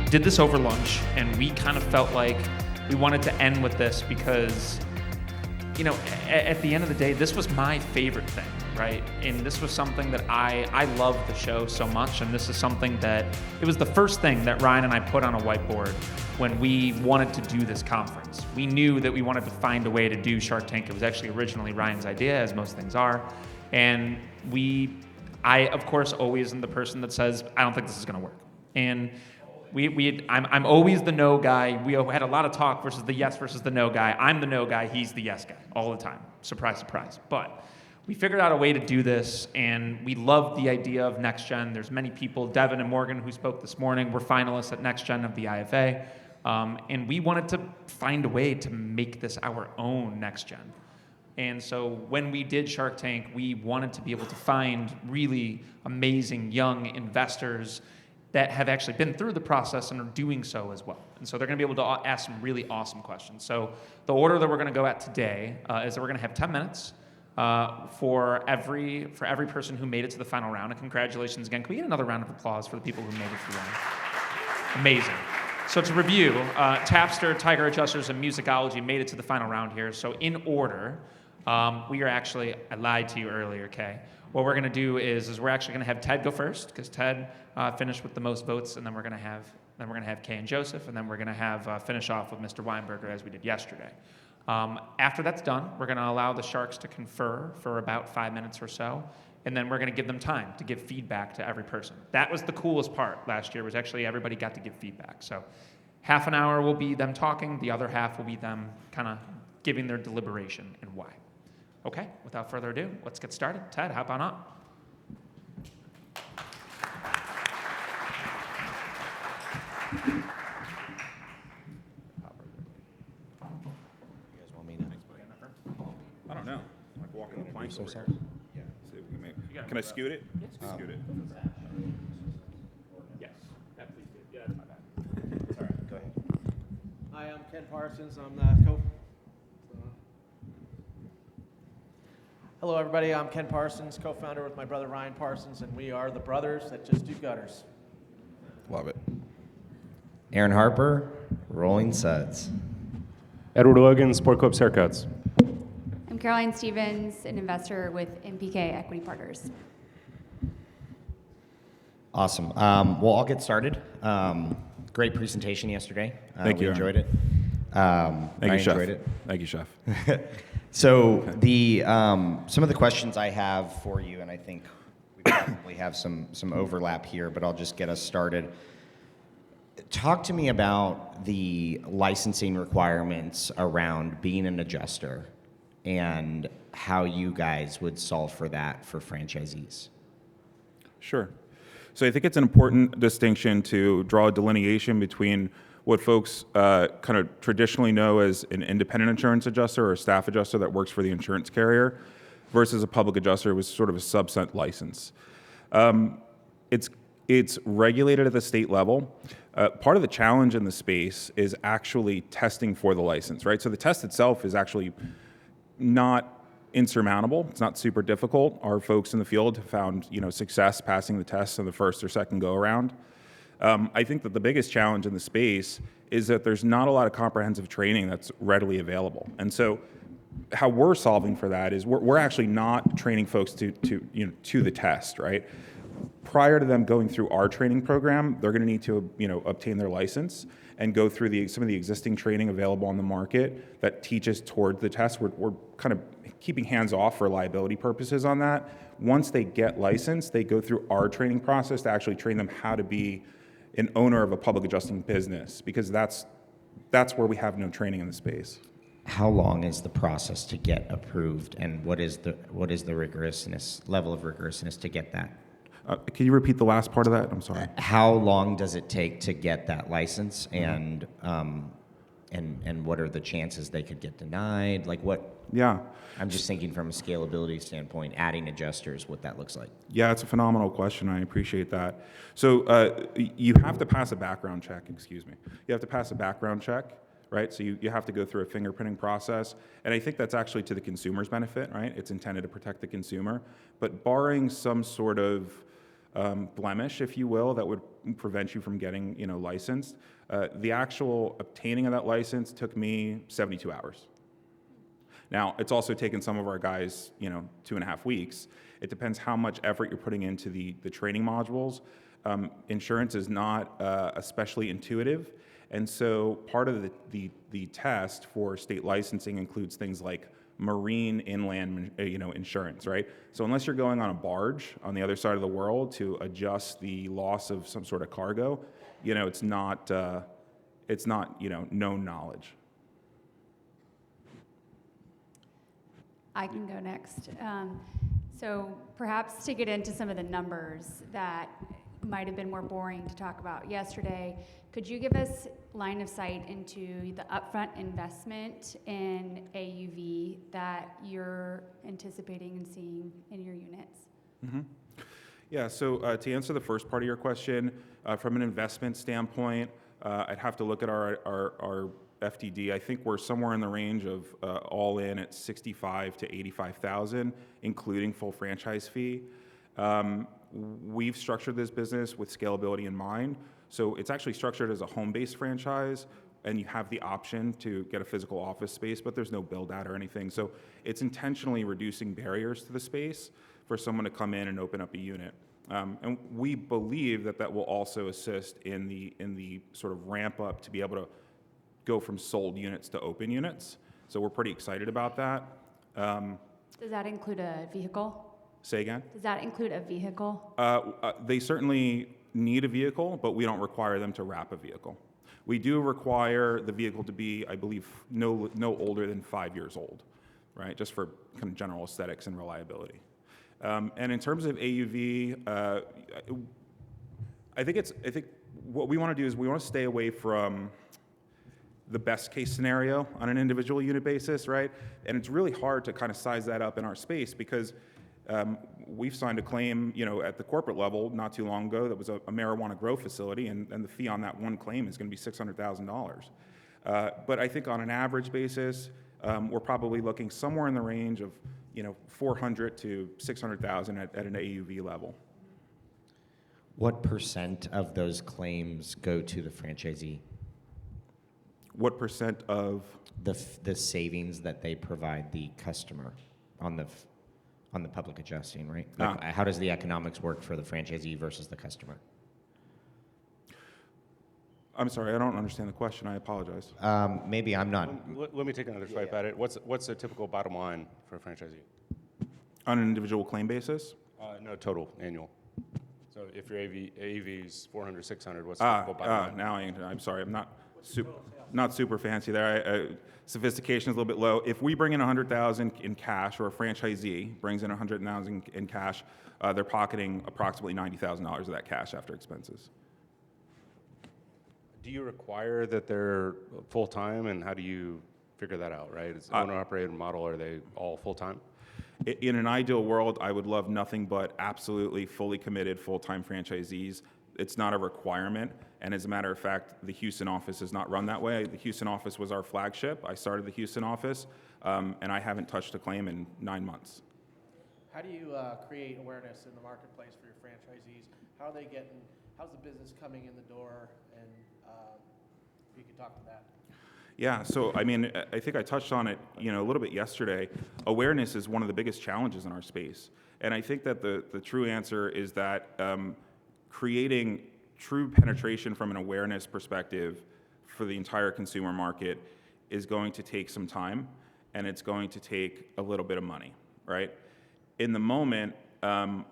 did this over lunch, and we kind of felt like we wanted to end with this because, at the end of the day, this was my favorite thing, right? And this was something that I love the show so much, and this is something that, it was the first thing that Ryan and I put on a whiteboard when we wanted to do this conference. We knew that we wanted to find a way to do Shark Tank. It was actually originally Ryan's idea, as most things are. And I, of course, always am the person that says, I don't think this is gonna work. And I'm always the no guy. We had a lot of talk versus the yes versus the no guy. I'm the no guy, he's the yes guy, all the time. Surprise, surprise. But we figured out a way to do this, and we love the idea of Next Gen. There's many people, Devin and Morgan, who spoke this morning, were finalists at Next Gen of the IFA. And we wanted to find a way to make this our own Next Gen. And so when we did Shark Tank, we wanted to be able to find really amazing young investors that have actually been through the process and are doing so as well. And so they're gonna be able to ask some really awesome questions. So the order that we're gonna go at today is that we're gonna have 10 minutes for every person who made it to the final round. And congratulations again. Can we get another round of applause for the people who made it through the round? Amazing. So to review, Tapster, Tiger Adjusters, and Musicology made it to the final round here. So in order, we are actually, I lied to you earlier, Kay. What we're gonna do is we're actually gonna have Ted go first, because Ted finished with the most votes, and then we're gonna have Kay and Joseph, and then we're gonna have finish off with Mr. Weinberger as we did yesterday. After that's done, we're gonna allow the Sharks to confer for about 5 minutes or so, and then we're gonna give them time to give feedback to every person. That was the coolest part last year, was actually everybody got to give feedback. So half an hour will be them talking, the other half will be them kind of giving their deliberation and why. Okay, without further ado, let's get started. Ted, hop on up. I don't know. Like walking the plank. So sorry. Yeah. Can I scoot it? Yes. Scoot it. Yes, that please do. Yeah, that's my bad. All right, go ahead. Hi, I'm Ken Parsons. I'm the Hello, everybody. I'm Ken Parsons, co-founder with my brother Ryan Parsons, and we are the brothers that just do gutters. Love it. Aaron Harper, Rolling Suds. Edward Logan, Sport Clips Haircuts. I'm Caroline Stevens, an investor with MPK Equity Partners. Awesome. Well, I'll get started. Great presentation yesterday. Thank you, We enjoyed it. Thank I you, Chef. enjoyed it. Thank you, Chef. So the some of the questions I have for you, and I think we probably have some overlap here, but I'll just get us started. Talk to me about the licensing requirements around being an adjuster and how you guys would solve for that for franchisees. Sure. So I think it's an important distinction to draw a delineation between what folks kind of traditionally know as an independent insurance adjuster or a staff adjuster that works for the insurance carrier versus a public adjuster with sort of a subset license. It's regulated at the state level. Part of the challenge in the space is actually testing for the license, right? So the test itself is actually not insurmountable. It's not super difficult. Our folks in the field have found, success passing the test on the first or second go around. I think that the biggest challenge in the space is that there's not a lot of comprehensive training that's readily available. And so how we're solving for that is we're actually not training folks to the test, right? Prior to them going through our training program, they're going to need to obtain their license and go through some of the existing training available on the market that teaches toward the test. We're kind of keeping hands off for liability purposes on that. Once they get licensed, they go through our training process to actually train them how to be an owner of a public adjusting business, because that's where we have no training in the space. How long is the process to get approved, and what is the level of rigorousness to get that? Can you repeat the last part of that? I'm sorry. How long does it take to get that license, and what are the chances they could get denied? Like what? Yeah. I'm just thinking from a scalability standpoint, adding adjusters, what that looks like. Yeah, it's a phenomenal question. I appreciate that. So you have to pass a background check, You have to pass a background check, right? So you have to go through a fingerprinting process. And I think that's actually to the consumer's benefit, right? It's intended to protect the consumer. But barring some sort of blemish, if you will, that would prevent you from getting, licensed. The actual obtaining of that license took me 72 hours. Now, it's also taken some of our guys, 2.5 weeks. It depends how much effort you're putting into the training modules. Insurance is not especially intuitive, and so part of the test for state licensing includes things like marine inland, insurance, right? So unless you're going on a barge on the other side of the world to adjust the loss of some sort of cargo, it's not known knowledge. I can go next. So perhaps to get into some of the numbers that might have been more boring to talk about yesterday, could you give us line of sight into the upfront investment in AUV that you're anticipating and seeing in your units? Yeah, so to answer the first part of your question, from an investment standpoint, I'd have to look at our FTD. I think we're somewhere in the range of all in at 65 to 85,000, including full franchise fee. We've structured this business with scalability in mind, so it's actually structured as a home-based franchise, and you have the option to get a physical office space, but there's no build-out or anything. So it's intentionally reducing barriers to the space for someone to come in and open up a unit. And we believe that will also assist in the sort of ramp up to be able to go from sold units to open units. So we're pretty excited about that. Does that include a vehicle? Say again? Does that include a vehicle? They certainly need a vehicle, but we don't require them to wrap a vehicle. We do require the vehicle to be, I believe, no older than 5 years old, right? Just for kind of general aesthetics and reliability. And in terms of AUV, I think what we want to do is we want to stay away from the best case scenario on an individual unit basis, right? And it's really hard to kind of size that up in our space because we've signed a claim, at the corporate level not too long ago that was a marijuana grow facility, and the fee on that one claim is going to be $600,000. But I think on an average basis, we're probably looking somewhere in the range of, 400 to 600,000 at an AUV level. What % of those claims go to the franchisee? What % of The savings that they provide the customer on the public adjusting, right? Like, how does the economics work for the franchisee versus the customer? I'm sorry, I don't understand the question. I apologize. Maybe I'm not. Let me take another swipe at it. What's a typical bottom line for a franchisee? On an individual claim basis? No, total, annual. So if your AEV is 400, 600, what's the typical bottom line? Now I'm sorry, I'm not super fancy there. Sophistication is a little bit low. If we bring in 100,000 in cash, or a franchisee brings in 100,000 in cash, they're pocketing approximately $90,000 of that cash after expenses. Do you require that they're full-time, and how do you figure that out, right? It's owner-operated model. Are they all full-time? In an ideal world, I would love nothing but absolutely fully committed full-time franchisees. It's not a requirement, and as a matter of fact, the Houston office is not run that way. The Houston office was our flagship. I started the Houston office, and I haven't touched a claim in 9 months. How do you create awareness in the marketplace for your franchisees? How are they getting? How's the business coming in the door? And if you could talk to that. Yeah, so I mean, I think I touched on it, a little bit yesterday. Awareness is one of the biggest challenges in our space, and I think that the true answer is that creating true penetration from an awareness perspective for the entire consumer market is going to take some time, and it's going to take a little bit of money, right? In the moment, and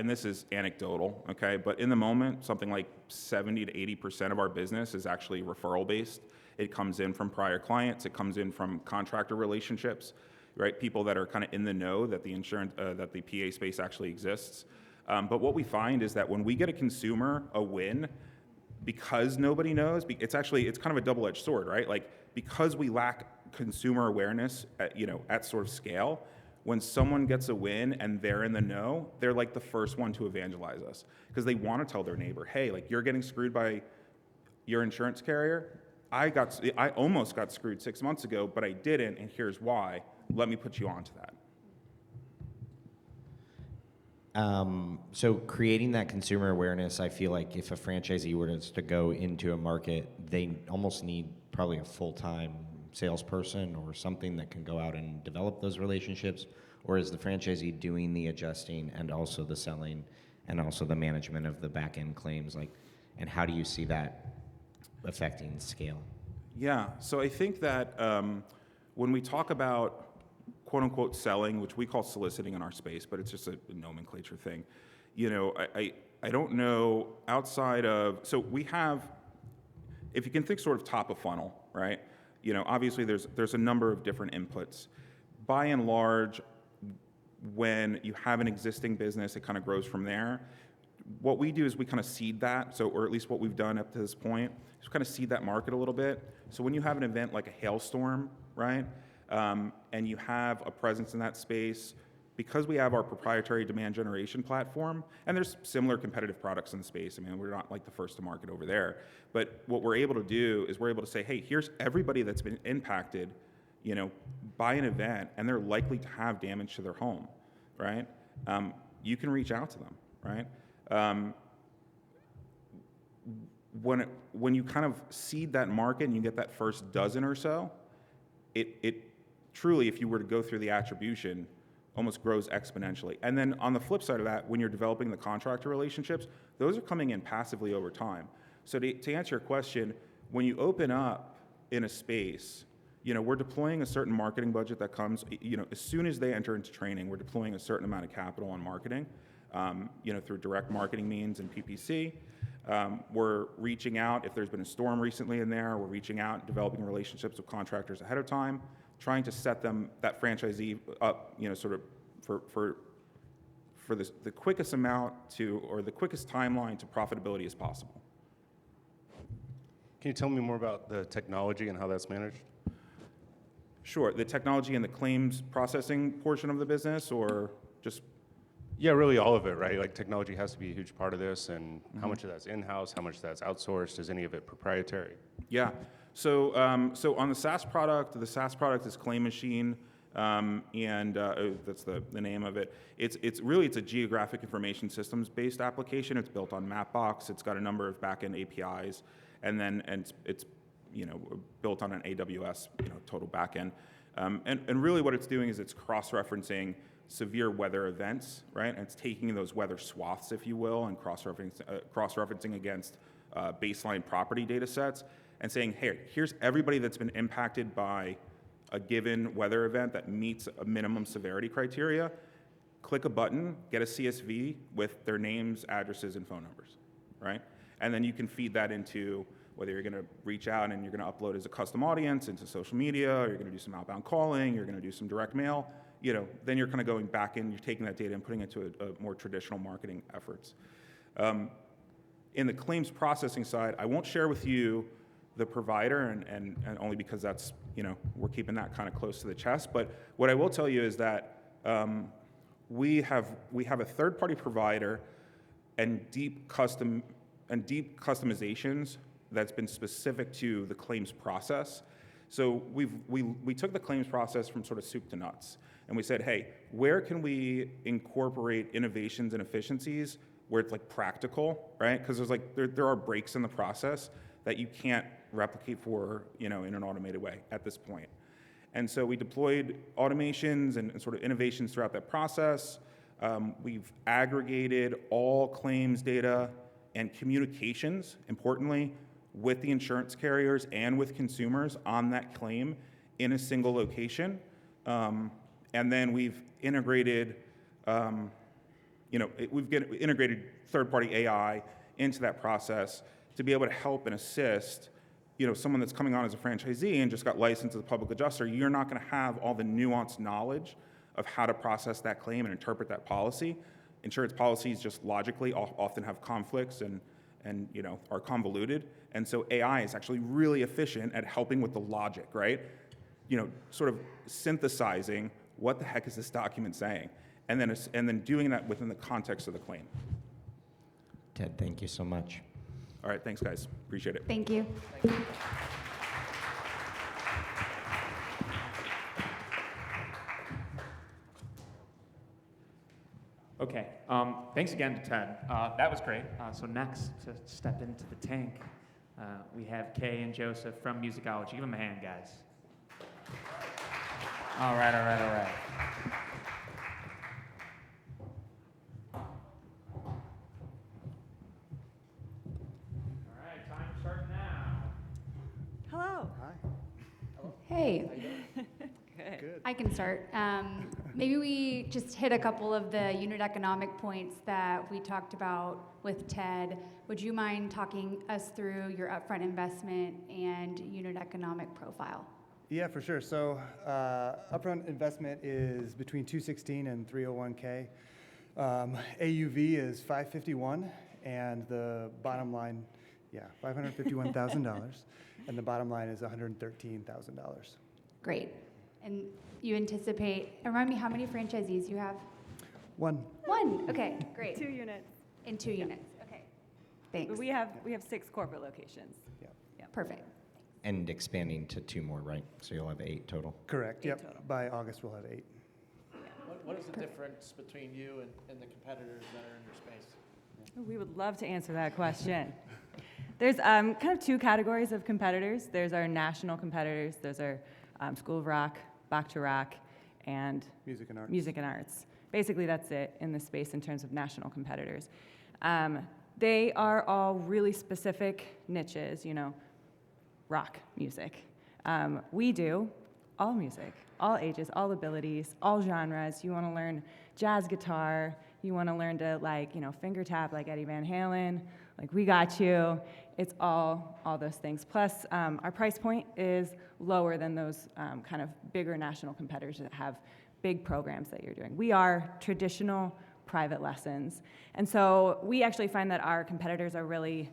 this is anecdotal, okay, but in the moment, something like 70 to 80% of our business is actually referral based. It comes in from prior clients. It comes in from contractor relationships, right? People that are kind of in the know that the insurance, that the PA space actually exists. But what we find is that when we get a consumer a win, because nobody knows, it's kind of a double-edged sword, right? Like, because we lack consumer awareness at sort of scale, when someone gets a win and they're in the know, they're like the first one to evangelize us because they want to tell their neighbor, hey, like, you're getting screwed by your insurance carrier. I almost got screwed 6 months ago, but I didn't, and here's why. Let me put you onto that. So creating that consumer awareness, I feel like if a franchisee were to go into a market, they almost need probably a full-time salesperson or something that can go out and develop those relationships, or is the franchisee doing the adjusting and also the selling and also the management of the back-end claims? Like, and how do you see that affecting scale? Yeah, so I think that when we talk about quote unquote selling, which we call soliciting in our space, but it's just a nomenclature thing, you know, I don't know outside of, so we have, if you can think sort of top of funnel, right? You know, obviously there's a number of different inputs. By and large, when you have an existing business, it kind of grows from there. What we do is we kind of seed that, so, or at least what we've done up to this point, is kind of seed that market a little bit. So when you have an event like a hailstorm, right, and you have a presence in that space, because we have our proprietary demand generation platform, and there's similar competitive products in the space. I mean, we're not like the first to market over there. But what we're able to do is we're able to say, hey, here's everybody that's been impacted, you know, by an event, and they're likely to have damage to their home, right? You can reach out to them, right? When you kind of seed that market and you get that first dozen or so, it truly, if you were to go through the attribution, almost grows exponentially. And then on the flip side of that, when you're developing the contractor relationships, those are coming in passively over time. So to answer your question, when you open up in a space, you know, we're deploying a certain marketing budget that comes, you know, as soon as they enter into training, we're deploying a certain amount of capital on marketing, you know, through direct marketing means and PPC. We're reaching out, if there's been a storm recently in there, we're reaching out, developing relationships with contractors ahead of time, trying to set them, that franchisee up, you know, sort of for the quickest amount to, or the quickest timeline to profitability as possible. Can you tell me more about the technology and how that's managed? Sure, the technology and the claims processing portion of the business, or just? Yeah, really all of it, right? Like technology has to be a huge part of this, and how much of that's in-house, how much of that's outsourced, is any of it proprietary? Yeah, so on the SaaS product is Claim Machine, and that's the name of it. It's really a geographic information systems based application. It's built on Mapbox. It's got a number of backend APIs, and it's you know, built on an AWS, you know, total backend. And really what it's doing is it's cross-referencing severe weather events, right? And it's taking those weather swaths, if you will, and cross-referencing against baseline property data sets and saying, hey, here's everybody that's been impacted by a given weather event that meets a minimum severity criteria. Click a button, get a CSV with their names, addresses, and phone numbers, right? And then you can feed that into whether you're going to reach out and you're going to upload as a custom audience into social media, or you're going to do some outbound calling, you're going to do some direct mail, you know, then you're kind of going back in, you're taking that data and putting it to a more traditional marketing efforts. In the claims processing side, I won't share with you the provider, and only because that's, you know, we're keeping that kind of close to the chest. But what I will tell you is that we have a third-party provider and deep customizations that's been specific to the claims process. So we took the claims process from sort of soup to nuts, and we said, hey, where can we incorporate innovations and efficiencies where it's like practical, right? Because there's like there are breaks in the process that you can't replicate for, you know, in an automated way at this point. And so we deployed automations and sort of innovations throughout that process. We've aggregated all claims data and communications, importantly, with the insurance carriers and with consumers on that claim in a single location. And then we've integrated, integrated third-party AI into that process to be able to help and assist, you know, someone that's coming on as a franchisee and just got licensed as a public adjuster. You're not going to have all the nuanced knowledge of how to process that claim and interpret that policy. Insurance policies just logically often have conflicts and you know, are convoluted. And so AI is actually really efficient at helping with the logic, right? You know, sort of synthesizing what the heck is this document saying, and then doing that within the context of the claim. Ted, thank you so much. All right, thanks guys, appreciate it. Thank you. Okay. Thanks again to Ted. That was great. So next to step into the tank, we have Kay and Joseph from Musicology. Give them a hand, guys. All right. All right, time to start now. Hello. Hey, Good. I can start. Maybe we just hit a couple of the unit economic points that we talked about with Ted. Would you mind talking us through your upfront investment and unit economic profile? Yeah, for sure. So upfront investment is between 216 and 301K. AUV is 551, and the bottom line, $551,000, and the bottom line is $113,000. Great. And you anticipate, remind me how many franchisees you have? One. One. Okay, great. 2 units. In 2 units. Okay. Thanks. But we have 6 corporate locations. Perfect. And expanding to 2 more, right? So you'll have 8 total. Correct. 8 Yep. total. By August, we'll have 8. What is the difference between you and the competitors that are in your space? We would love to answer that question. There's kind of 2 categories of competitors. There's our national competitors. There's our School of Rock, Bach to Rock, and Music and arts. Music and Arts. Basically, that's it in the space in terms of national competitors. They are all really specific niches, rock music. We do all music, all ages, all abilities, all genres. You want to learn jazz guitar, you want to learn to finger tap like Eddie Van Halen, we got you. It's all those things. Plus, our price point is lower than those kind of bigger national competitors that have big programs that you're doing. We are traditional private lessons. And so we actually find that our competitors are really,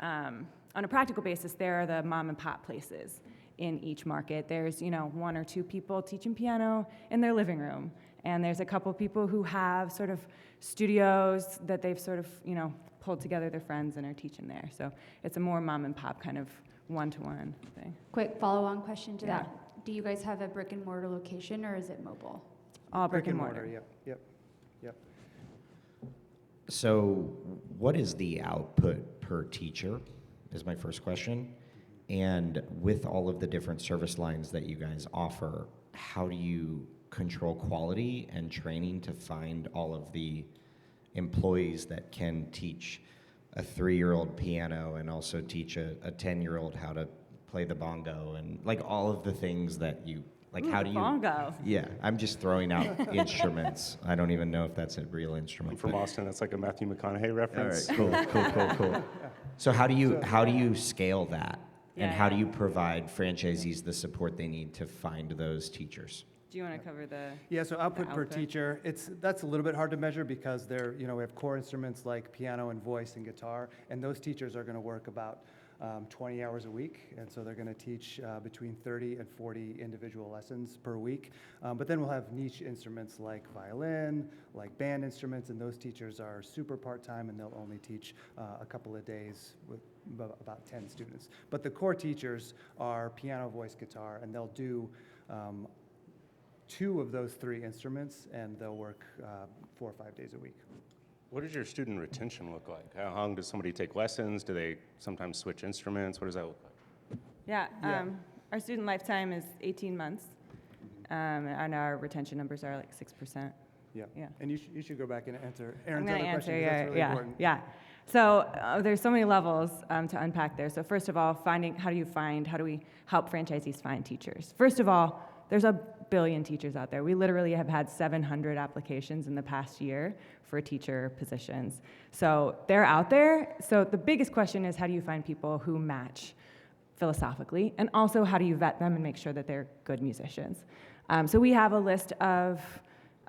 on a practical basis, they're the mom and pop places in each market. There's, 1 or 2 people teaching piano in their living room. And there's a couple people who have sort of studios that they've sort of, pulled together their friends and are teaching there. So it's a more mom and pop kind of one-to-one thing. Quick follow-on question to Yeah. that. Do you guys have a brick and mortar location or is it mobile? All brick and mortar. Yep. So what is the output per teacher is my first question. And with all of the different service lines that you guys offer, how do you control quality and training to find all of the employees that can teach a 3-year-old piano and also teach a 10-year-old how to play the bongo and all of the things that you how do you bongo. Yeah, I'm just throwing out instruments. I don't even know if that's a real instrument. I'm from but- Austin. That's like a Matthew McConaughey All reference. right, cool. So how do you scale that? And Yeah, how do yeah. you provide franchisees the support they need to find those teachers? Do you want to cover the? Yeah, so output per output. teacher, that's a little bit hard to measure because they're, we have core instruments like piano and voice and guitar, and those teachers are going to work about 20 hours a week, and so they're going to teach between 30 and 40 individual lessons per week. But then we'll have niche instruments like violin, like band instruments, and those teachers are super part-time, and they'll only teach a couple of days with about 10 students. But the core teachers are piano, voice, guitar, and they'll do 2 of those 3 instruments, and they'll work 4 or 5 days a week. What does your student retention look like? How long does somebody take lessons? Do they sometimes switch instruments? What does that look like? Yeah, Yeah. our student lifetime is 18 months, and our retention numbers are 6%. Yeah. Yeah. And you should go back and answer I'm Aaron's going other to answer question, 'cause that's really important. yeah. So there's so many levels to unpack there. So first of all, how do we help franchisees find teachers? First of all, there's a billion teachers out there. We literally have had 700 applications in the past year for teacher positions. So they're out there. So the biggest question is, how do you find people who match philosophically? And also, how do you vet them and make sure that they're good musicians? So we have a list of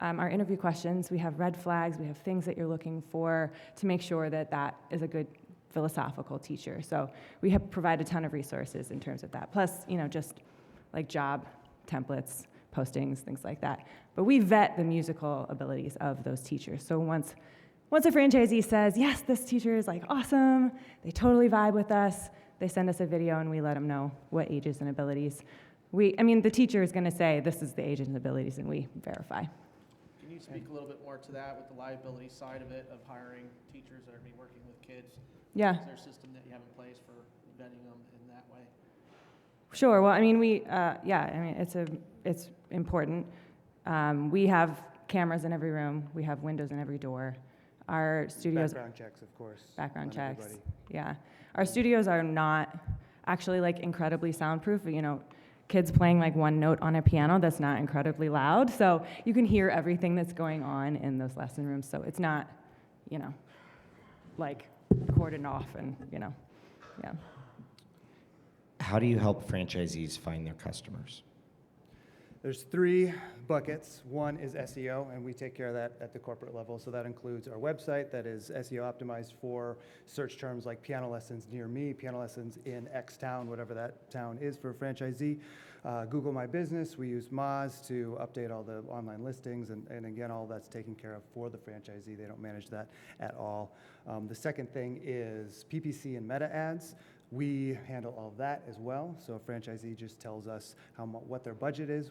our interview questions. We have red flags. We have things that you're looking for to make sure that that is a good philosophical teacher. So we have provide a ton of resources in terms of that. Plus, just like job templates, postings, things like that. But we vet the musical abilities of those teachers. So once a franchisee says, yes, this teacher is awesome, they totally vibe with us, they send us a video and we let them know what ages and abilities. The teacher is going to say, this is the ages and abilities, and we verify. Can you you speak a little bit more to that with the liability side of it, of hiring teachers that are going to be working with kids? Yeah. Is there a system that you have in place for vetting them in that way? Sure. Well, I mean, it's important. We have cameras in every room. We have windows in every door. Our studios. Background checks, of course. Background on checks. everybody. Yeah. Our studios are not actually like incredibly soundproof. You know, kids playing like one note on a piano, that's not incredibly loud. So you can hear everything that's going on in those lesson rooms. So it's not, you know, like cordoned off and, you know, yeah. How do you help franchisees find their customers? There's 3 buckets. One is SEO, and we take care of that at the corporate level. So that includes our website that is SEO optimized for search terms like piano lessons near me, piano lessons in X town, whatever that town is for a franchisee. Google My Business, we use Moz to update all the online listings, and again, all that's taken care of for the franchisee. They don't manage that at all. The second thing is PPC and meta ads. We handle all of that as well. So a franchisee just tells us what their budget is,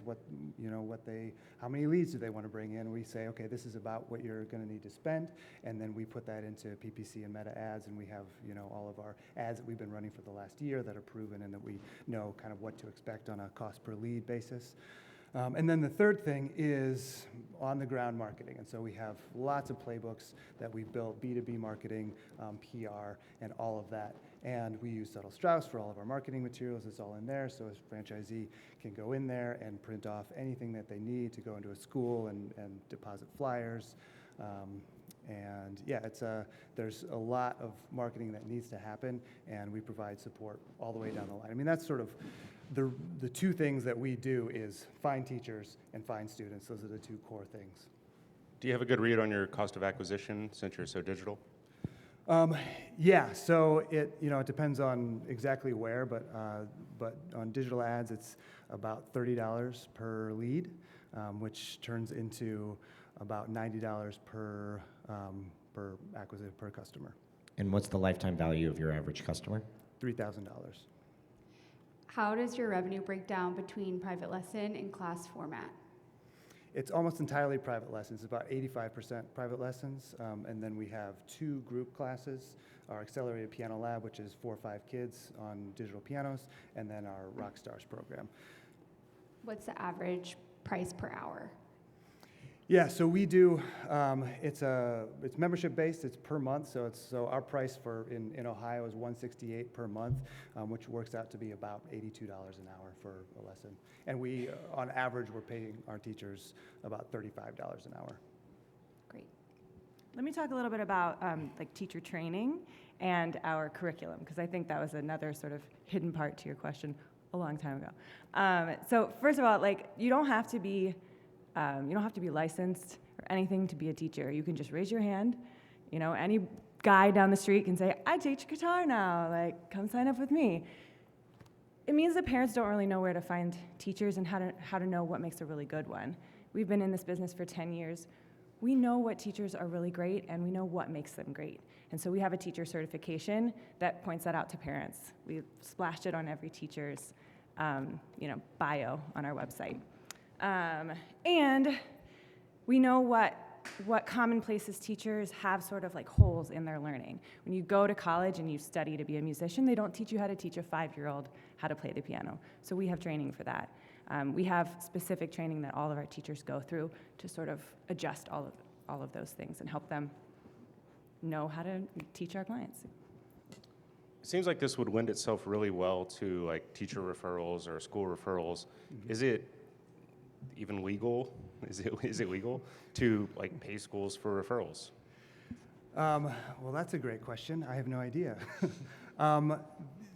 how many leads do they want to bring in. We say, okay, this is about what you're going to need to spend, and then we put that into PPC and meta ads, and we have all of our ads that we've been running for the last year that are proven and that we know kind of what to expect on a cost per lead basis. And then the third thing is on-the-ground marketing. And so we have lots of playbooks that we've built, B2B marketing, PR, and all of that. And we use Tuttle Strauss for all of our marketing materials. It's all in there, so a franchisee can go in there and print off anything that they need to go into a school and deposit flyers. And yeah, there's a lot of marketing that needs to happen, and we provide support all the way down the line. I mean, that's sort of the 2 things that we do is find teachers and find students. Those are the 2 core things. Do you have a good read on your cost of acquisition since you're so digital? Yeah, so it depends on exactly where, but on digital ads, it's about $30 per lead, which turns into about $90 per customer. And what's the lifetime value of your average customer? $3,000. How does your revenue break down between private lesson and class format? It's almost entirely private lessons, about 85% private lessons. And then we have 2 group classes, our Accelerated Piano Lab, which is 4 or 5 kids on digital pianos, and then our Rock Stars program. What's the average price per hour? Yeah, so we do, it's membership based, it's per month, so our price in Ohio is $168 per month, which works out to be about $82 an hour for a lesson. And we, on average, we're paying our teachers about $35 an hour. Great. Let me talk a little bit about like teacher training and our curriculum, because I think that was another sort of hidden part to your question a long time ago. So first of all, like you don't have to be licensed or anything to be a teacher. You can just raise your hand. Any guy down the street can say, I teach guitar now, like, come sign up with me. It means that parents don't really know where to find teachers and how to know what makes a really good one. We've been in this business for 10 years. We know what teachers are really great, and we know what makes them great. And so we have a teacher certification that points that out to parents. We've splashed it on every teacher's bio on our website. And we know what common places teachers have sort of like holes in their learning. When you go to college and you study to be a musician, they don't teach you how to teach a 5-year-old how to play the piano. So we have training for that. We have specific training that all of our teachers go through to sort of adjust all of those things and help them know how to teach our clients. It seems like this would lend itself really well to like teacher referrals or school referrals. Mm-hmm. Is it even legal? Is it legal to like pay schools for referrals? Well, that's a great question. I have no idea.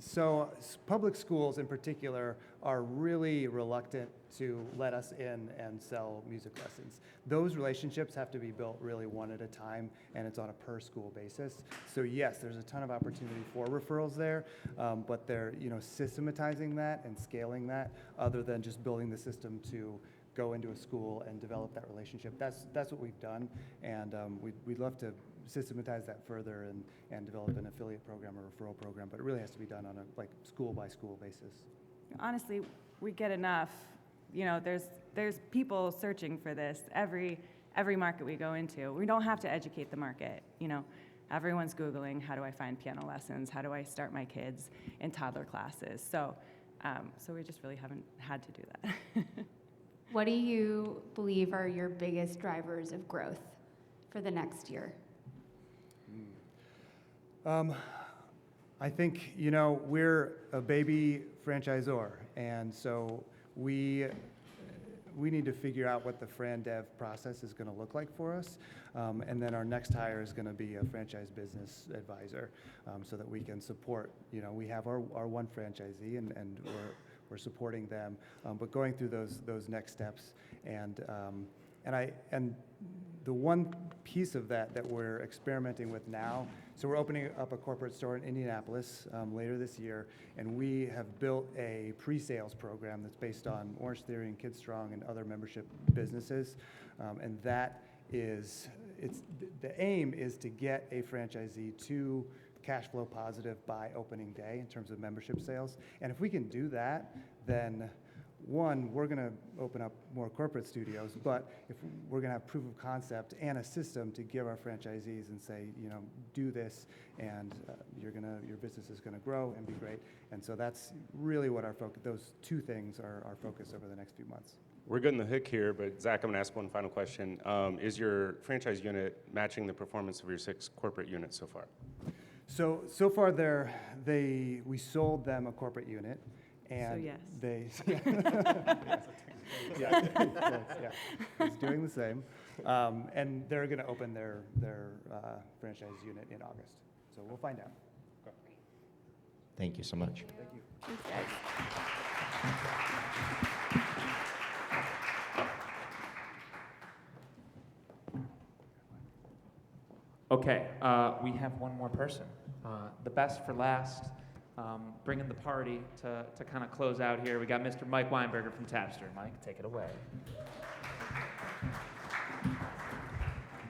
So public schools in particular are really reluctant to let us in and sell music lessons. Those relationships have to be built really one at a time, and it's on a per school basis. So yes, there's a ton of opportunity for referrals there, but they're systematizing that and scaling that other than just building the system to go into a school and develop that relationship. That's what we've done, and we'd love to systematize that further and develop an affiliate program or referral program, but it really has to be done on a school by school basis. Honestly, we get enough. There's people searching for this every every market we go into. We don't have to educate the market, you know. Everyone's Googling, how do I find piano lessons? How do I start my kids in toddler classes? So we just really haven't had to do that. What do you believe are your biggest drivers of growth for the next year? I think, you know, we're a baby franchisor, and so we need to figure out what the Fran Dev process is going to look like for us. And then our next hire is going to be a franchise business advisor, so that we can support, you know, we have our one franchisee, and we're supporting them, but going through those next steps. And the one piece of that we're experimenting with now, so we're opening up a corporate store in Indianapolis later this year, and we have built a pre-sales program that's based on Orange Theory and Kid Strong and other membership businesses, and that is, the aim is to get a franchisee to cash flow positive by opening day in terms of membership sales. And if we can do that, then one, we're going to open up more corporate studios, but if we're going to have proof of concept and a system to give our franchisees and say, you know, do this, and your business is going to grow and be great. And so that's really what our focus, those two things are our focus over the next few months. We're getting the hook here, but Zach, I'm going to ask one final question. Is your franchise unit matching the performance of your 6 corporate units so far? So far, we sold them a corporate unit, and yes. yeah, it's doing the same, and they're going to open their franchise unit in August. So we'll find out. Thank you so much. Thank you. Thanks, guys. Okay, we have one more person. The best for last, bringing the party to kind of close out here. We got Mr. Mike Weinberger from Tapster. Mike, take it away.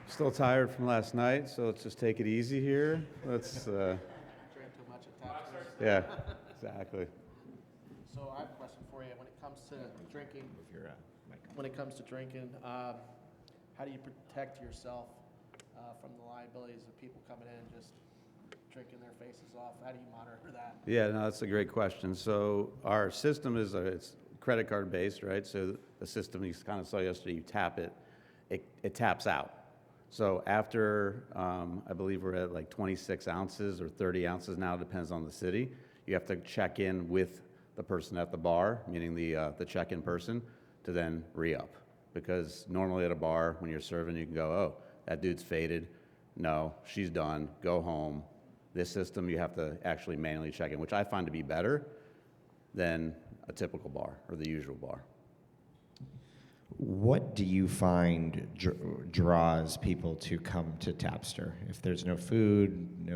Still tired from last night, so let's just take it easy here. Let's, Drink too much at Tapsters. yeah, exactly. So I have a question for you. When it comes to drinking, how do you protect yourself from the liabilities of people coming in and just drinking their faces off? How do you monitor that? Yeah, no, that's a great question. So our system is it's credit card based, right? So the system you kind of saw yesterday, you tap it, it taps out. So after, I believe we're at like 26 ounces or 30 ounces now, depends on the city. You have to check in with the person at the bar, meaning the check-in person, to then re-up. Because normally at a bar, when you're serving, you can go, oh, that dude's faded. No, she's done. Go home. This system, you have to actually manually check in, which I find to be better than a typical bar or the usual bar. What do you find draws people to come to Tapster? If there's no food,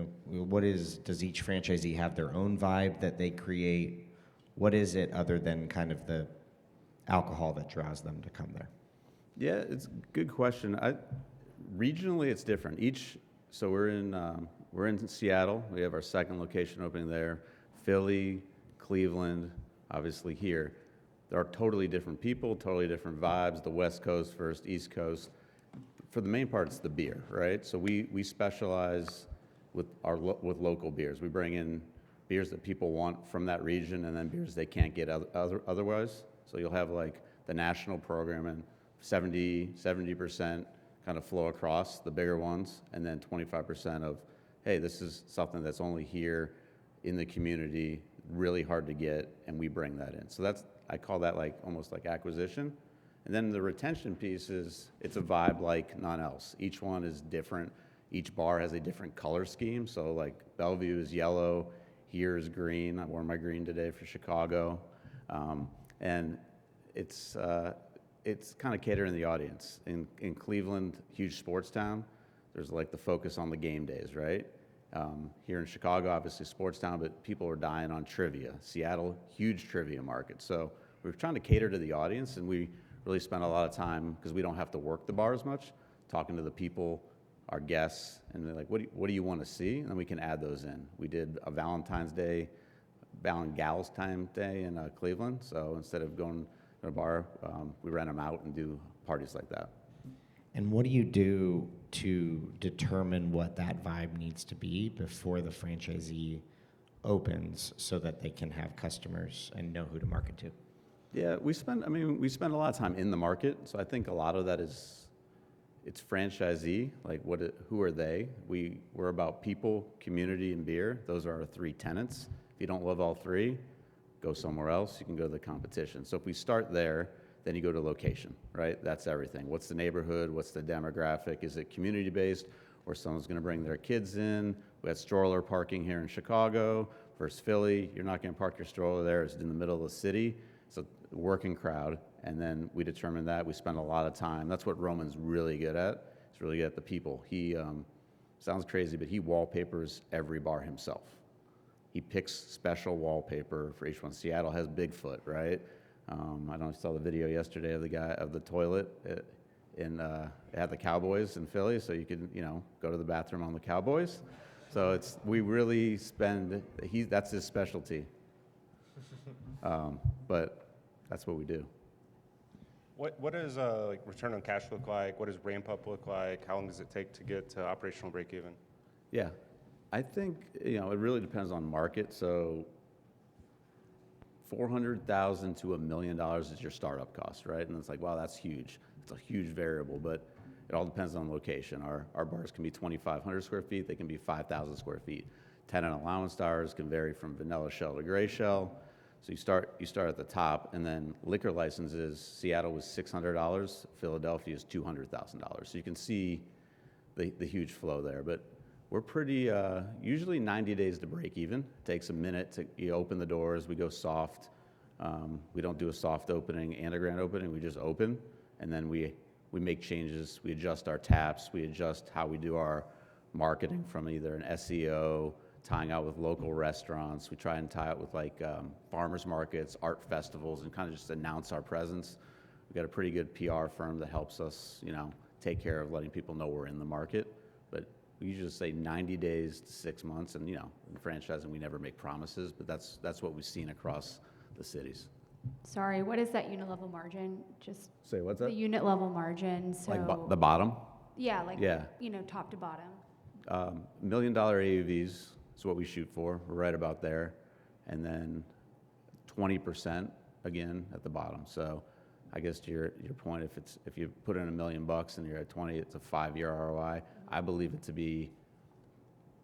does each franchisee have their own vibe that they create? What is it other than kind of the alcohol that draws them to come there? Yeah, it's a good question. Regionally, it's different. So we're in Seattle. We have our second location opening there. Philly, Cleveland, obviously here. There are totally different people, totally different vibes. The West Coast versus East Coast. For the main part, it's the beer, right? So we specialize with local beers. We bring in beers that people want from that region, and then beers they can't get otherwise. So you'll have like the national program and 70% kind of flow across the bigger ones, and then 25% of, hey, this is something that's only here in the community, really hard to get, and we bring that in. So I call that like almost like acquisition. And then the retention piece is, it's a vibe like none else. Each one is different. Each bar has a different color scheme. So like Bellevue is yellow, here is green. I wore my green today for Chicago. And it's kind of catering the audience. In Cleveland, huge sports town, there's like the focus on the game days, right? Here in Chicago, obviously sports town, but people are dying on trivia. Seattle, huge trivia market. So we're trying to cater to the audience, and we really spend a lot of time, because we don't have to work the bar as much, talking to the people, our guests, and they're like, what do you want to see? And then we can add those in. We did a Valentine's Day in Cleveland. So instead of going to a bar, we rent them out and do parties like that. And what do you do to determine what that vibe needs to be before the franchisee opens so that they can have customers and know who to market to? Yeah, we spend a lot of time in the market, so I think a lot of that is, it's franchisee, like who are they? We're about people, community, and beer. Those are our three tenets. If you don't love all three, go somewhere else. You can go to the competition. So if we start there, then you go to location, right? That's everything. What's the neighborhood? What's the demographic? Is it community-based, or someone's going to bring their kids in? We had stroller parking here in Chicago versus Philly. You're not going to park your stroller there. It's in the middle of the city. It's a working crowd. And then we determine that. We spend a lot of time. That's what Roman's really good at. He's really good at the people. He sounds crazy, but he wallpapers every bar himself. He picks special wallpaper for each one. Seattle has Bigfoot, right? I don't know if you saw the video yesterday of the guy of the toilet at the Cowboys in Philly, so you could go to the bathroom on the Cowboys. So we really spend. That's his specialty. But that's what we do. What does like return on cash look like? What does ramp up look like? How long does it take to get to operational break even? Yeah, I think it really depends on market. So $400,000 to $1 million is your startup cost, right? And it's like, wow, that's huge. It's a huge variable, but it all depends on location. Our bars can be 2,500 square feet. They can be 5,000 square feet. Tenant allowance dollars can vary from vanilla shell to gray shell. So you start at the top, and then liquor licenses. Seattle was $600. Philadelphia is $200,000. So you can see the huge flow there. But we're pretty usually 90 days to break even. Takes a minute to open the doors. We go soft. We don't do a soft opening and a grand opening. We just open, and then we make changes. We adjust our taps. We adjust how we do our marketing from either an SEO, tying out with local restaurants. We try and tie it with like farmers markets, art festivals, and kind of just announce our presence. We've got a pretty good PR firm that helps us, take care of letting people know we're in the market. But we usually say 90 days to 6 months, and in franchising we never make promises, but that's what we've seen across the cities. Sorry, what is that unit level margin? Just Say what's the that? unit level margin. So Like the bottom? yeah, like Yeah. top to bottom. $1 million AUVs is what we shoot for. We're right about there. And then 20% again at the bottom. So I guess to your point, if you put in $1 million and you're at 20, it's a 5-year ROI. I believe it to be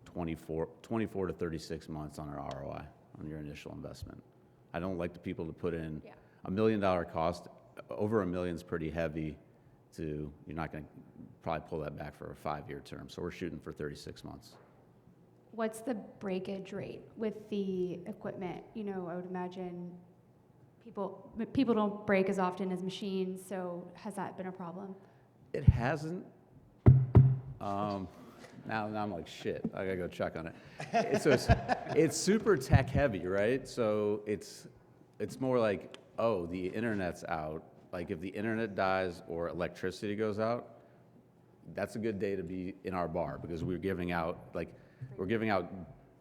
24 to 36 months on an ROI on your initial investment. I don't like the people to put in $1 million cost. Over $1 million is pretty heavy. You're not going to probably pull that back for a 5-year term. So we're shooting for 36 months. What's the breakage rate with the equipment? I would imagine people don't break as often as machines, so has that been a problem? It hasn't. Now I'm like, shit, I gotta go check on it. So it's super tech heavy, right? So it's more like, oh, the internet's out. Like if the internet dies or electricity goes out, that's a good day to be in our bar because we're giving out,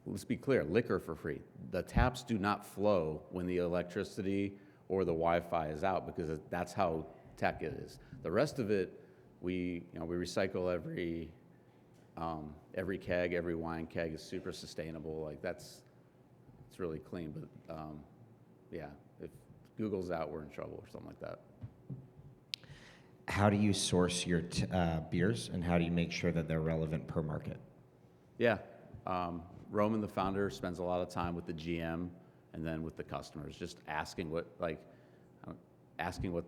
let's be clear, liquor for free. The taps do not flow when the electricity or the Wi-Fi is out because that's how tech it is. The rest of it, we recycle every keg, every wine keg is super sustainable. Like it's really clean. But yeah, if Google's out, we're in trouble or something like that. How do you source your beers, and how do you make sure that they're relevant per market? Yeah, Roman, the founder, spends a lot of time with the GM and then with the customers, just asking what they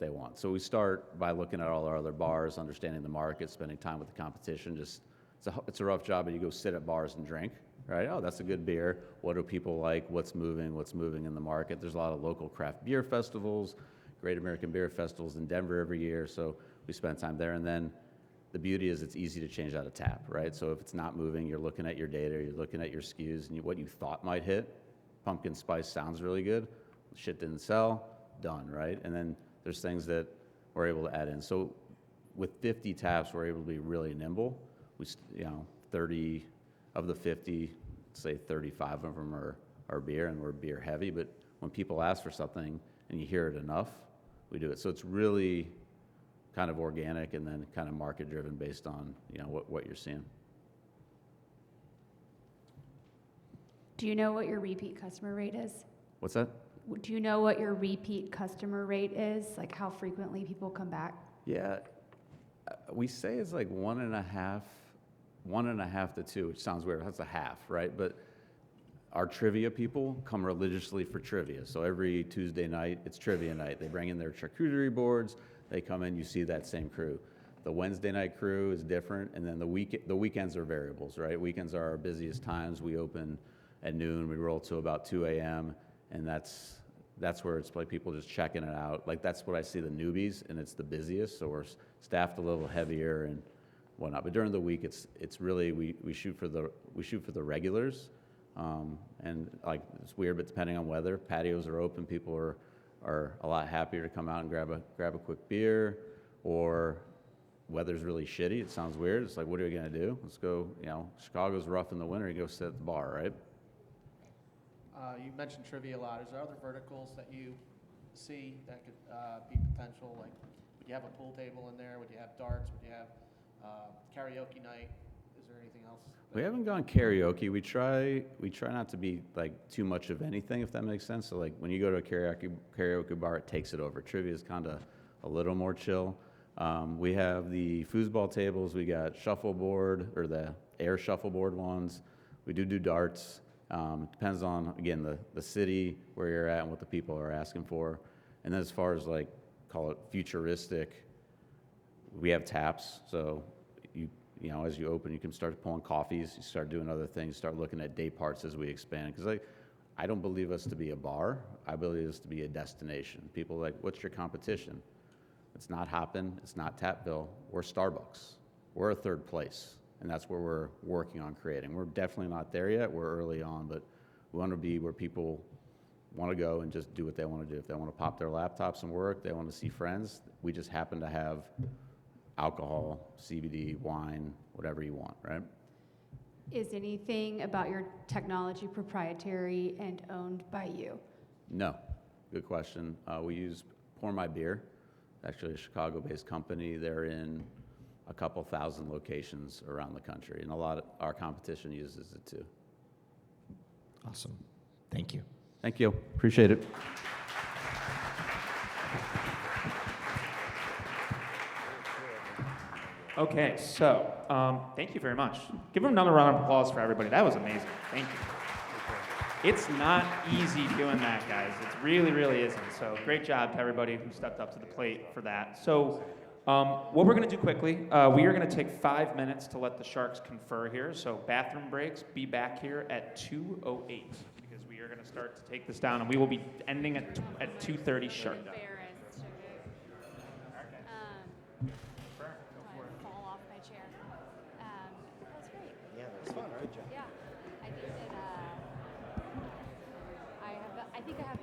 want. So we start by looking at all our other bars, understanding the market, spending time with the competition. It's a rough job, but you go sit at bars and drink, right? Oh, that's a good beer. What do people like? What's moving in the market? There's a lot of local craft beer festivals, Great American Beer Festivals in Denver every year. So we spend time there, and then the beauty is it's easy to change out a tap, right? So if it's not moving, you're looking at your data, you're looking at your SKUs, and what you thought might hit. Pumpkin spice sounds really good. Shit didn't sell, done, right? And then there's things that we're able to add in. So with 50 taps, we're able to be really nimble. 30 of the 50, say 35 of them are beer, and we're beer heavy. But when people ask for something and you hear it enough, we do it. So it's really kind of organic and then kind of market driven based on, you know, what you're seeing. Do you know what your repeat customer rate is? What's that? Do you know what your repeat customer rate is? Like how frequently people come back? Yeah, we say it's like 1.5 to 2, which sounds weird. That's a half, right? But our trivia people come religiously for trivia. So every Tuesday night, it's trivia night. They bring in their charcuterie boards. They come in, you see that same crew. The Wednesday night crew is different, and then the weekends are variables, right? Weekends are our busiest times. We open at noon, we roll to about 2 a.m., and that's where it's like people just checking it out. Like that's what I see the newbies, and it's the busiest, so we're staffed a little heavier and whatnot. But during the week, it's really we shoot for the regulars, and like it's weird, but depending on weather, patios are open. People are a lot happier to come out and grab a quick beer, or weather's really shitty. It sounds weird. It's like, what are we gonna do? Let's go. You know, Chicago's rough in the winter. You go sit at the bar, right? You mentioned trivia a lot. Is there other verticals that you see that could be potential? Like, would you have a pool table in there? Would you have darts? Would you have karaoke night? Is there anything else? We haven't gone karaoke. We try not to be like too much of anything, if that makes sense. So like when you go to a karaoke bar, it takes it over. Trivia is kind of a little more chill. We have the foosball tables. We got shuffleboard, or the air shuffleboard ones. We do darts. Depends on, again, the city, where you're at, and what the people are asking for. And then as far as like, call it futuristic, we have taps. So you know, as you open, you can start pulling coffees, you start doing other things, start looking at day parts as we expand. Because I don't believe us to be a bar. I believe us to be a destination. People are like, what's your competition? It's not Hopin, it's not Tapville, we're Starbucks. We're a third place, and that's where we're working on creating. We're definitely not there yet, we're early on, but we want to be where people want to go and just do what they want to do. If they want to pop their laptops and work, they want to see friends, we just happen to have alcohol, CBD, wine, whatever you want, right? Is anything about your technology proprietary and owned by you? No, good question. We use Pour My Beer, actually a Chicago-based company. They're in a couple thousand locations around the country, and a lot of our competition uses it too. Awesome. Thank you. Thank you. Appreciate it. Okay, so thank you very much. Give another round of applause for everybody. That was amazing. Thank you. It's not easy doing that, guys. It really, really isn't. So great job to everybody who stepped up to the plate for that. So what we're going to do quickly, we are going to take 5 minutes to let the Sharks confer here. So bathroom breaks, be back here at 2:08 because we are going to start to take this down, and we will be ending at 2:30 sharp. Fall off my chair. That's great. Yeah, that's fun. Good job. Yeah, I think that I think I have.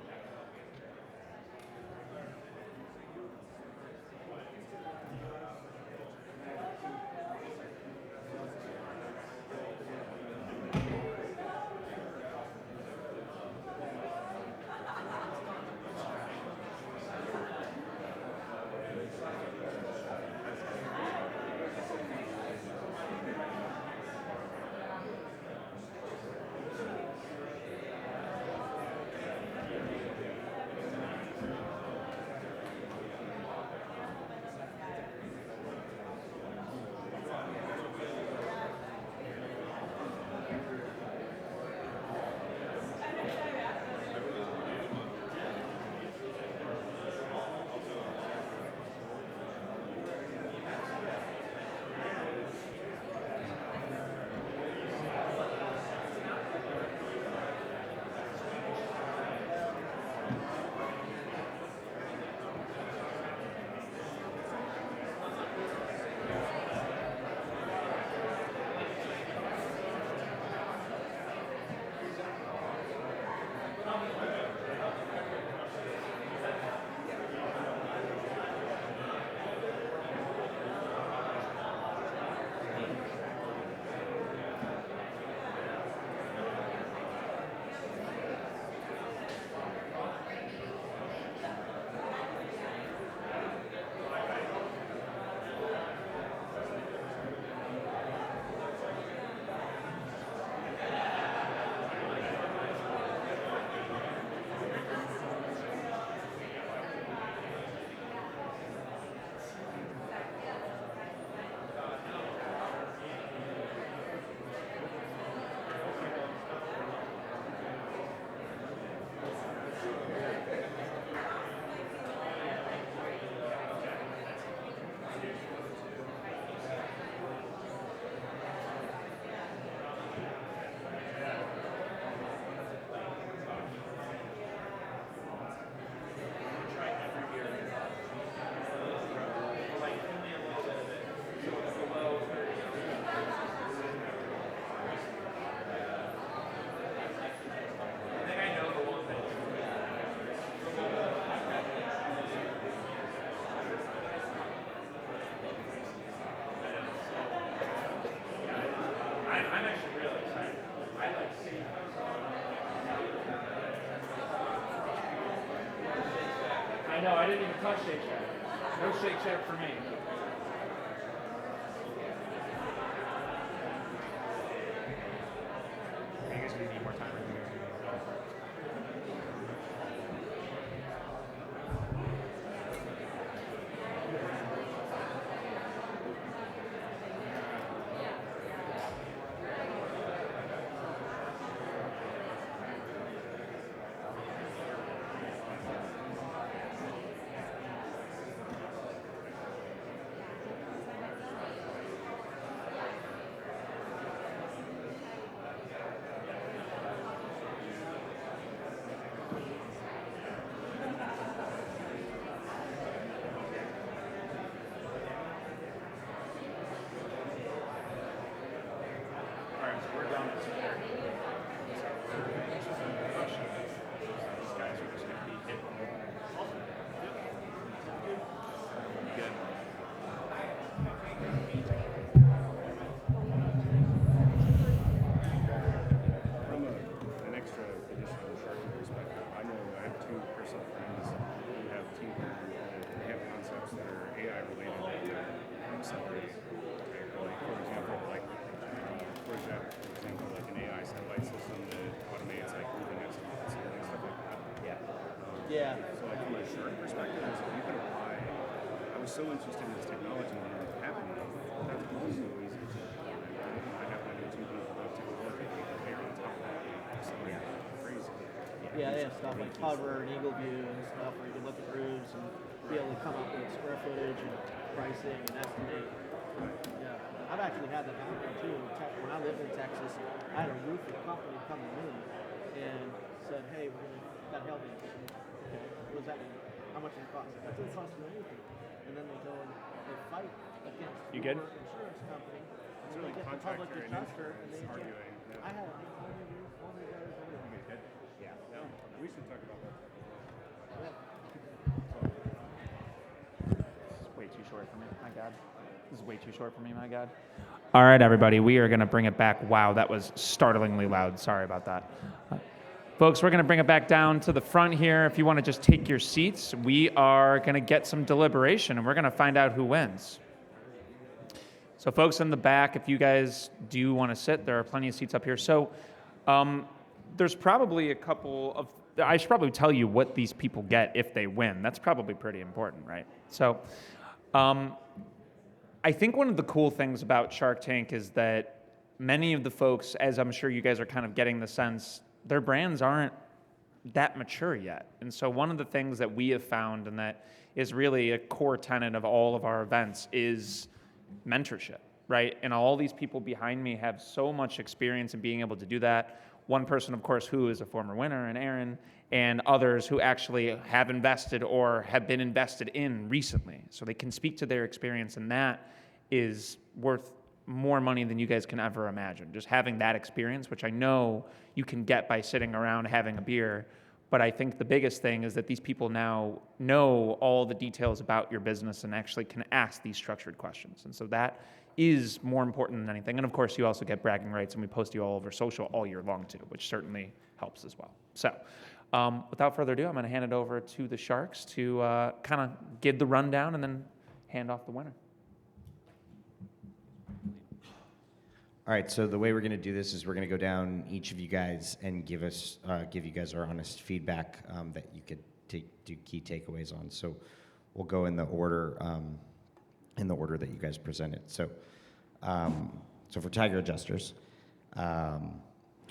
I know, I didn't even touch Shake Shack. No Shake Shack for me. You guys gonna need more time. From an extra additional Shark Tank perspective, I know I have two personal friends who have team they have concepts that are AI related that accelerate. Like for example, like an AI satellite system that automates like moving estimates and stuff like that. Yeah. So like from a Shark perspective, is if you can apply, I was so interested in this technology when it happened. That's also easy to implement. I have my two people of technology people there on top of that. So crazy. Yeah, they have stuff like Hover and Eagle View and stuff where you can look at roofs and be able to come up with square footage and pricing and estimate. Yeah, I've actually had that happen too. When I lived in Texas, I had a roofing company come to me and said, "Hey, we're gonna that help me." Okay, what does that mean? How much does it cost? That doesn't cost you anything. And then they go and they fight against You good? your insurance company. And really they get the public contractor and adjuster and they it's get. arguing, yeah. I had a all the guys over. Yeah. No, we should talk about that. This is way too short for me, my God. This is way too short for me, my God. All right, everybody, we are going to bring it back. Wow, that was startlingly loud. Sorry about that. Folks, we're going to bring it back down to the front here. If you want to just take your seats, we are going to get some deliberation, and we're going to find out who wins. So folks in the back, if you guys do want to sit, there are plenty of seats up here. So there's probably a couple of, I should probably tell you what these people get if they win. That's probably pretty important, right? So I think one of the cool things about Shark Tank is that many of the folks, as I'm sure you guys are kind of getting the sense, their brands aren't that mature yet. And so one of the things that we have found, and that is really a core tenet of all of our events, is mentorship, right? And all these people behind me have so much experience in being able to do that. One person, of course, who is a former winner, and Aaron, and others who actually have invested or have been invested in recently. So they can speak to their experience, and that is worth more money than you guys can ever imagine. Just having that experience, which I know you can get by sitting around having a beer. But I think the biggest thing is that these people now know all the details about your business and actually can ask these structured questions. And so that is more important than anything. And of course, you also get bragging rights, and we post you all over social all year long too, which certainly helps as well. So without further ado, I'm going to hand it over to the Sharks to kind of give the rundown and then hand off the winner. All right, so the way we're going to do this is we're going to go down each of you guys and give you guys our honest feedback that you could do key takeaways on. So we'll go in the order that you guys presented. So for Tiger Adjusters,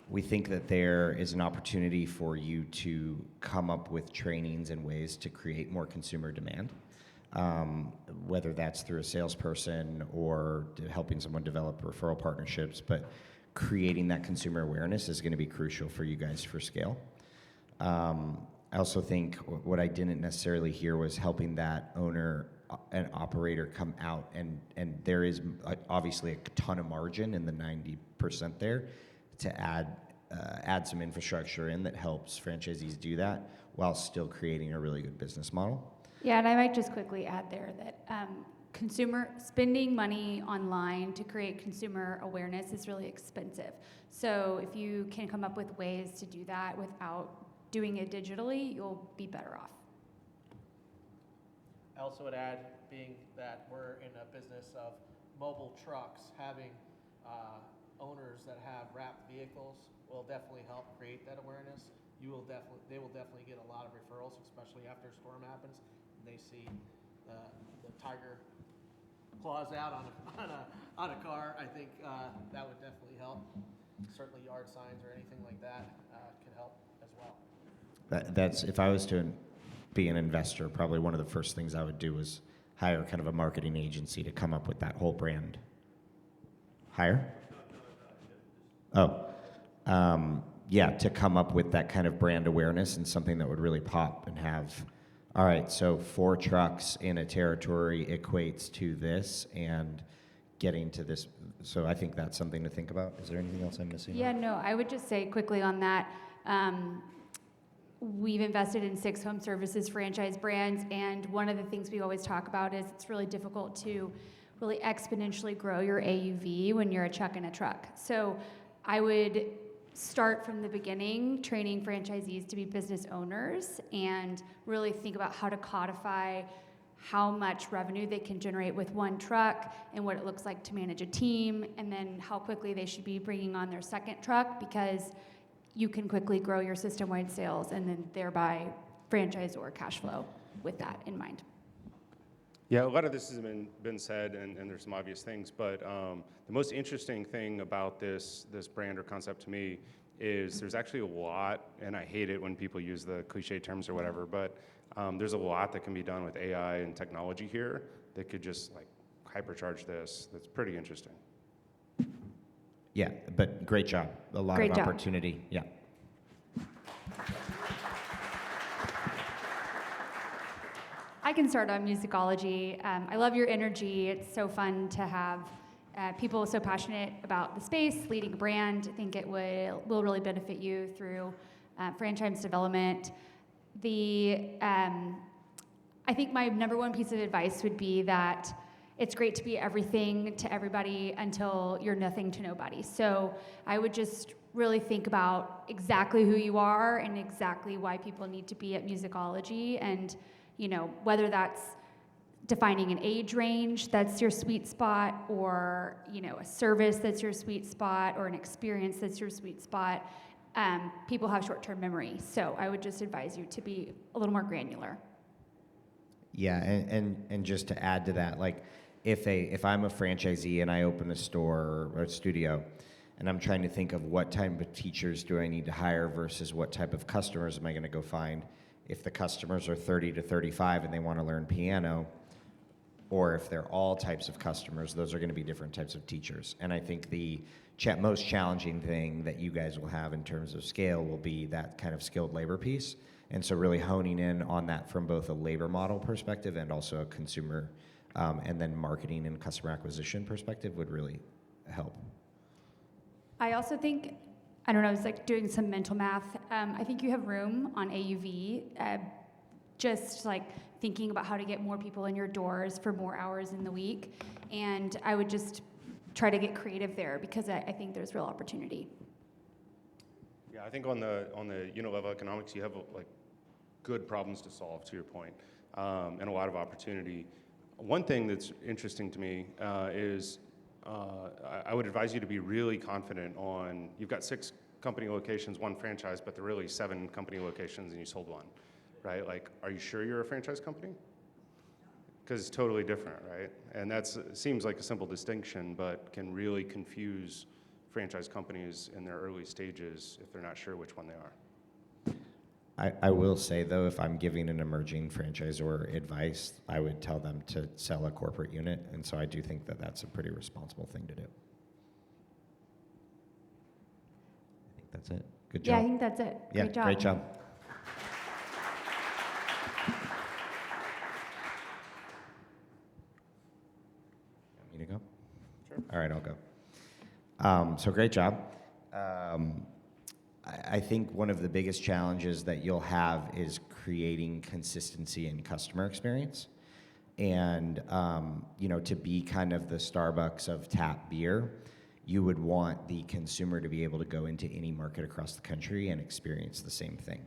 we think that there is an opportunity for you to come up with trainings and ways to create more consumer demand. Whether that's through a salesperson or helping someone develop referral partnerships, but creating that consumer awareness is going to be crucial for you guys for scale. I also think what I didn't necessarily hear was helping that owner and operator come out, and there is obviously a ton of margin in the 90% there to add some infrastructure in that helps franchisees do that while still creating a really good business model. Yeah, and I might just quickly add there that consumer spending money online to create consumer awareness is really expensive. So if you can come up with ways to do that without doing it digitally, you'll be better off. I also would add, being that we're in a business of mobile trucks, having owners that have wrapped vehicles will definitely help create that awareness. They will definitely get a lot of referrals, especially after a storm happens, and they see the tiger claws out on a car. I think that would definitely help. Certainly yard signs or anything like that can help as well. That's, if I was to be an investor, probably one of the first things I would do is hire kind of a marketing agency to come up with that whole brand. Hire? Oh. Yeah, to come up with that kind of brand awareness and something that would really pop and have, all right, so 4 trucks in a territory equates to this and getting to this. So I think that's something to think about. Is there anything else I'm missing? Yeah, no, I would just say quickly on that, we've invested in 6 home services franchise brands, and one of the things we always talk about is it's really difficult to really exponentially grow your AUV when you're a chuck in a truck. So I would start from the beginning, training franchisees to be business owners and really think about how to codify how much revenue they can generate with 1 truck and what it looks like to manage a team, and then how quickly they should be bringing on their 2nd truck, because you can quickly grow your system-wide sales and then thereby franchise or cash flow with that in mind. Yeah, a lot of this has been said, and there's some obvious things, but the most interesting thing about this brand or concept to me is there's actually a lot, and I hate it when people use the cliche terms or whatever, but there's a lot that can be done with AI and technology here that could just like hypercharge this. That's pretty interesting. Yeah, but great job. A lot Great of job. opportunity. Yeah. I can start on musicology. I love your energy. It's so fun to have people so passionate about the space, leading a brand. I think it will really benefit you through franchise development. I think my number 1 piece of advice would be that it's great to be everything to everybody until you're nothing to nobody. So I would just really think about exactly who you are and exactly why people need to be at musicology, and whether that's defining an age range that's your sweet spot, or a service that's your sweet spot, or an experience that's your sweet spot. People have short-term memory, so I would just advise you to be a little more granular. Yeah, and just to add to that, like if I'm a franchisee and I open a store or a studio, and I'm trying to think of what type of teachers do I need to hire versus what type of customers am I going to go find. If the customers are 30 to 35 and they want to learn piano, or if they're all types of customers, those are going to be different types of teachers. And I think the most challenging thing that you guys will have in terms of scale will be that kind of skilled labor piece. And so really honing in on that from both a labor model perspective and also a consumer and then marketing and customer acquisition perspective would really help. I also think, I don't know, it's like doing some mental math. I think you have room on AUV, just like thinking about how to get more people in your doors for more hours in the week. And I would just try to get creative there, because I think there's real opportunity. Yeah, I think on the unit level economics, you have like good problems to solve, to your point, and a lot of opportunity. One thing that's interesting to me is I would advise you to be really confident on, you've got 6 company locations, 1 franchise, but there are really 7 company locations and you sold 1, right? Like, are you sure you're a franchise company? Because it's totally different, right? And that seems like a simple distinction, but can really confuse franchise companies in their early stages if they're not sure which one they are. I will say, though, if I'm giving an emerging franchisor advice, I would tell them to sell a corporate unit. And so I do think that that's a pretty responsible thing to do. I think that's it. Good job. Yeah, I think that's it. Yeah, Great job. great job. Want me to go? Sure. All right, I'll go. So great job. I think one of the biggest challenges that you'll have is creating consistency in customer experience. And, to be kind of the Starbucks of tap beer, you would want the consumer to be able to go into any market across the country and experience the same thing.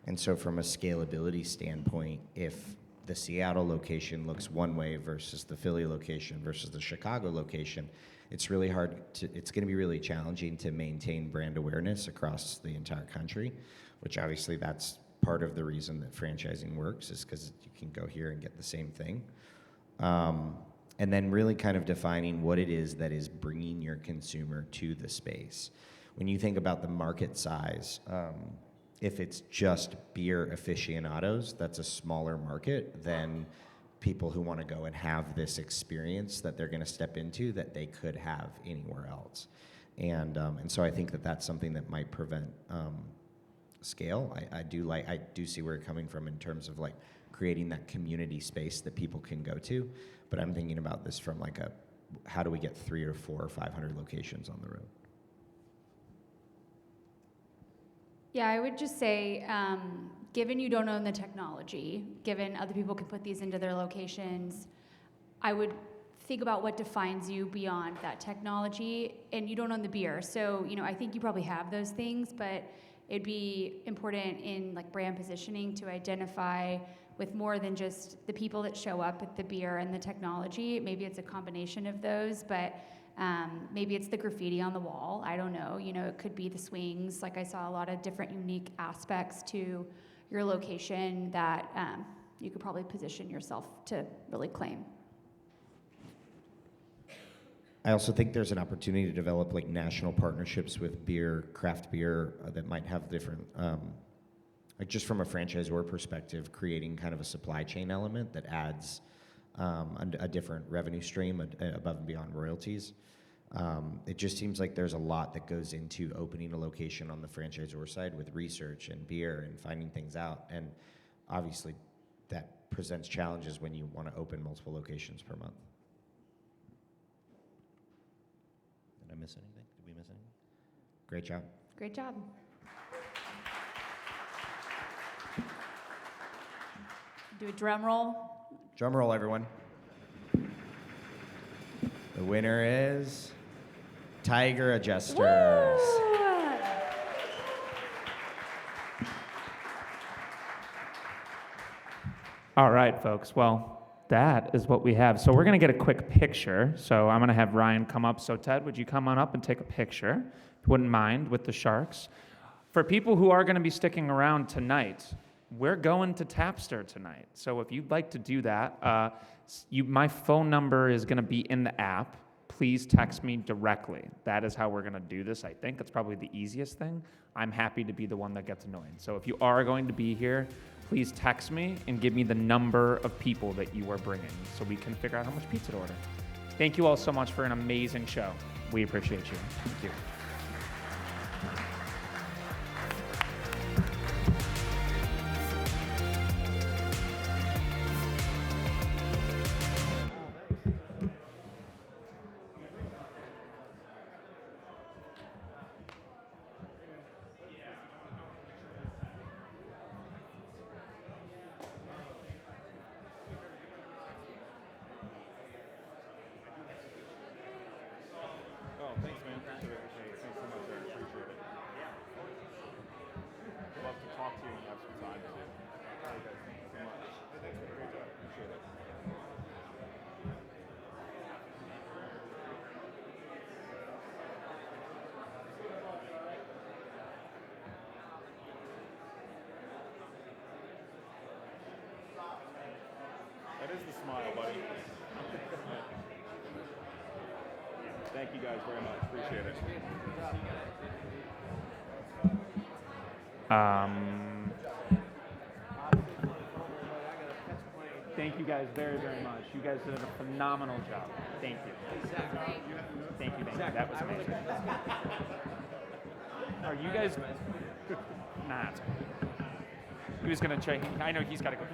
And so from a scalability standpoint, if the Seattle location looks one way versus the Philly location versus the Chicago location, it's really hard to, it's going to be really challenging to maintain brand awareness across the entire country, which obviously that's part of the reason that franchising works, is because you can go here and get the same thing. And then really kind of defining what it is that is bringing your consumer to the space. When you think about the market size, if it's just beer aficionados, that's a smaller market than people who want to go and have this experience that they're going to step into that they could have anywhere else. And so I think that that's something that might prevent scale. I do see where you're coming from in terms of like creating that community space that people can go to, but I'm thinking about this from like how do we get 300 or 400 or 500 locations on the road? Yeah, I would just say, given you don't own the technology, given other people can put these into their locations, I would think about what defines you beyond that technology, and you don't own the beer. So, I think you probably have those things, but it'd be important in like brand positioning to identify with more than just the people that show up at the beer and the technology. Maybe it's a combination of those, but maybe it's the graffiti on the wall. I don't know. It could be the swings. Like I saw a lot of different unique aspects to your location that you could probably position yourself to really claim. I also think there's an opportunity to develop like national partnerships with craft beer that might have different, like just from a franchisor perspective, creating kind of a supply chain element that adds a different revenue stream above and beyond royalties. It just seems like there's a lot that goes into opening a location on the franchisor side with research and beer and finding things out. And obviously that presents challenges when you want to open multiple locations per month. Did I miss anything? Did we miss anything? Great job. Great job. Do a drum roll. Drum roll, everyone. The winner is Tiger Adjusters. Woo! All right, folks. Well, that is what we have. So we're going to get a quick picture. So I'm going to have Ryan come up. So Ted, would you come on up and take a picture, if you wouldn't mind, with the Sharks? For people who are going to be sticking around tonight, we're going to Tapster tonight. So if you'd like to do that, my phone number is going to be in the app. Please text me directly. That is how we're going to do this, I think. It's probably the easiest thing. I'm happy to be the one that gets annoyed. So if you are going to be here, please text me and give me the number of people that you are bringing so we can figure out how much pizza to order. Thank you all so much for an amazing show. We appreciate you. Thank you. Oh, thanks, man. Appreciate it. Thanks so much, Eric. Appreciate it. Love to talk to you and have some time too. Okay, thanks so much. Thanks for the great job. Appreciate it. That is the smile, buddy. Thank you guys very much. Appreciate it. Thank you guys very, very much. You guys did a phenomenal job. Thank you. Thank you. That was amazing. Are you guys? Nah, it's cool. He was gonna try. I know he's got to go.